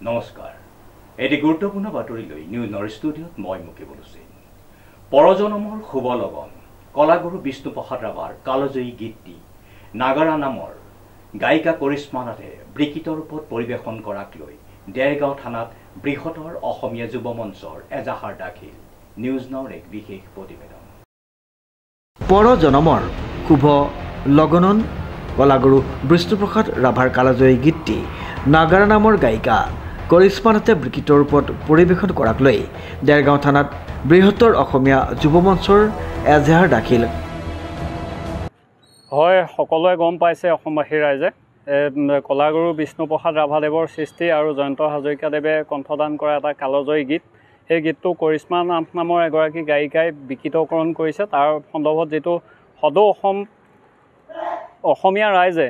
নমস্কাৰ এটি গুৰুত্বপূৰ্ণ বাতৰি লৈ নিউজ নৰ্থ ষ্টুডিঅ'ত মই মুকিবুল হুছেইন পৰজনমৰ শুভ লগন কলাগুৰু বিষ্ণুপ্ৰসাদ ৰাভাৰ কালজয়ী গীতটি নাগাৰা নামৰ গায়িকা কৰিশ্মা নাথে বিকৃত ৰূপত পৰিৱেশন কৰাক লৈ দেৰগাঁও থানাত বৃহত্তৰ অসমীয়া যুৱ মঞ্চৰ এজাহাৰ দাখিল নিউজ নাওৰ এক বিশেষ প্ৰতিবেদন পৰজনমৰ শুভ লগনন কলাগুৰু বিষ্ণুপ্ৰসাদ ৰাভাৰ কালজয়ী গীতটি নাগাৰা নামৰ গায়িকা কৰিশ্মা নাথে বিকৃত ৰূপত পৰিৱেশন কৰাক লৈ দেৰগাঁও থানাত বৃহত্তৰ অসমীয়া যুৱ মঞ্চৰ এজাহাৰ দাখিল হয় সকলোৱে গম পাইছে অসমবাসী ৰাইজে কলাগুৰু বিষ্ণুপ্ৰসাদ ৰাভাদেৱৰ সৃষ্টি আৰু জয়ন্ত হাজৰিকাদেৱে কণ্ঠদান কৰা এটা কালজয়ী গীত সেই গীতটো কৰিশ্মা নাথ নামৰ এগৰাকী গায়িকাই বিকৃতকৰণ কৰিছে তাৰ সন্দৰ্ভত যেটো সদৌ অসমীয়া ৰাইজে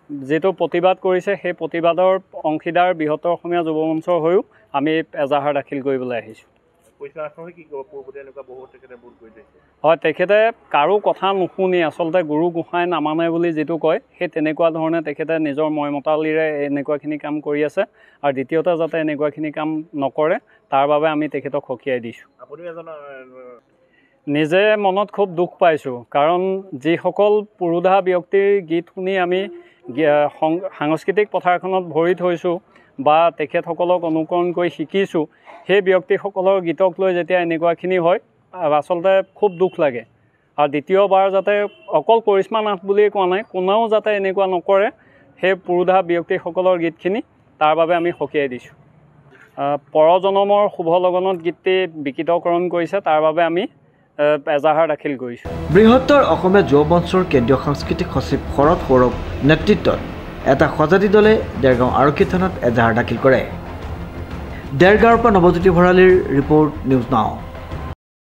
যেটো প্ৰতিবাদ কৰিছে সেই প্ৰতিবাদৰ অংশীদাৰ বৃহত্তৰ অসমীয়া যুৱ মঞ্চৰ হৈও আমি এজাহাৰ দাখিল কৰিবলৈ আহিছোঁ হয় তেখেতে কাৰো কথা নুশুনি আচলতে গুৰু গোসাঁই নামানে বুলি যেটো কয় সেই তেনেকুৱা ধৰণে তেখেতে নিজৰ ময়মতালিৰে এনেকুৱাখিনি কাম কৰি আছে আৰু দ্বিতীয়তে যাতে এনেকুৱাখিনি কাম নকৰে তাৰ বাবে আমি তেখেতক হকিয়াই দিছোঁ নিজে মনত খুব দুখ পাইছোঁ কাৰণ যিসকল পুৰুধা ব্যক্তিৰ গীত শুনি আমি সাংস্কৃতিক পথাৰখনত ভৰি থৈছোঁ বা তেখেতসকলক অনুকৰণ কৰি শিকিছোঁ সেই ব্যক্তিসকলৰ গীতক লৈ যেতিয়া এনেকুৱাখিনি হয় আচলতে খুব দুখ লাগে আৰু দ্বিতীয়বাৰ যাতে অকল কৰিশ্মা নাথ বুলিয়ে কোৱা নাই কোনেও যাতে এনেকুৱা নকৰে সেই পুৰুধা ব্যক্তিসকলৰ গীতখিনি তাৰ বাবে আমি হকিয়াই দিছোঁ পৰজনমৰ শুভ লগনত গীতটি বিকৃতকৰণ কৰিছে তাৰ বাবে আমি এজাহাৰ দাখিল কৰিছোঁ বৃহত্তৰ অসমীয়া যুৱ মঞ্চৰ কেন্দ্ৰীয় সাংস্কৃতিক সচিব শৰৎ সৌৰভ নেতৃত্বত এটা সজাতি দলে দেৰগাঁও আৰক্ষী থানাত এজাহাৰ দাখিল কৰে দেৰগাঁৱৰ পৰা নৱজ্যোতি ভৰালীৰ ৰিপৰ্ট নিউজ নাও।